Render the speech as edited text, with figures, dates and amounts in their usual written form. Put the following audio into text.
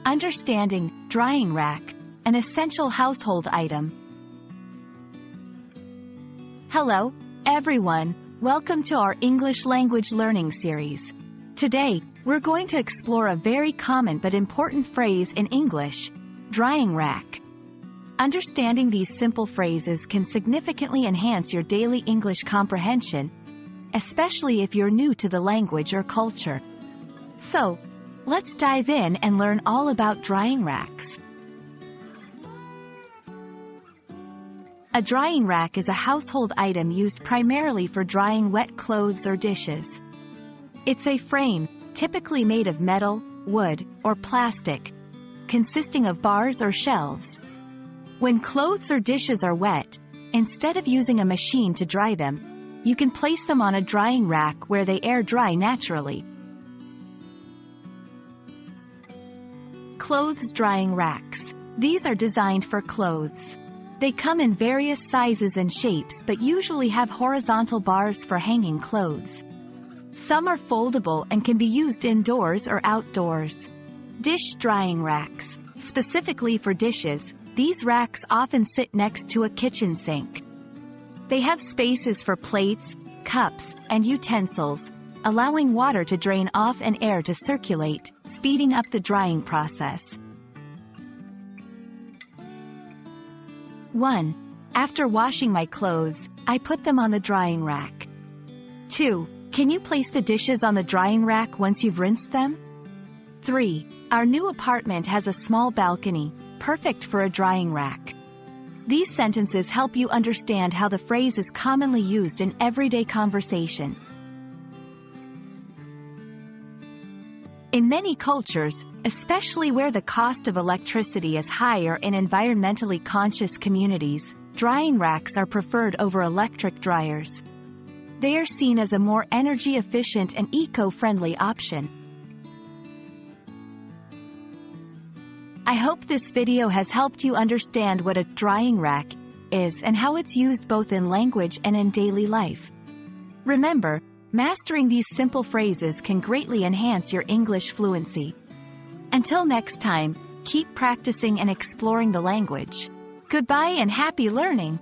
Understanding drying rack, an essential household item. Hello, everyone. Welcome to our English language learning series. Today, we're going to explore a very common but important phrase in English, drying rack. Understanding these simple phrases can significantly enhance your daily English comprehension, especially if you're new to the language or culture. So, let's dive in and learn all about drying racks. A drying rack is a household item used primarily for drying wet clothes or dishes. It's a frame, typically made of metal, wood, or plastic, consisting of bars or shelves. When clothes or dishes are wet, instead of using a machine to dry them, you can place them on a drying rack where they air dry naturally. Clothes drying racks. These are designed for clothes. They come in various sizes and shapes but usually have horizontal bars for hanging clothes. Some are foldable and can be used indoors or outdoors. Dish drying racks. Specifically for dishes, these racks often sit next to a kitchen sink. They have spaces for plates, cups, and utensils, allowing water to drain off and air to circulate, speeding up the drying process. 1. After washing my clothes, I put them on the drying rack. 2. Can you place the dishes on the drying rack once you've rinsed them? 3. Our new apartment has a small balcony, perfect for a drying rack. These sentences help you understand how the phrase is commonly used in everyday conversation. In many cultures, especially where the cost of electricity is higher in environmentally conscious communities, drying racks are preferred over electric dryers. They are seen as a more energy-efficient and eco-friendly option. I hope this video has helped you understand what a drying rack is and how it's used both in language and in daily life. Remember, mastering these simple phrases can greatly enhance your English fluency. Until next time, keep practicing and exploring the language. Goodbye and happy learning!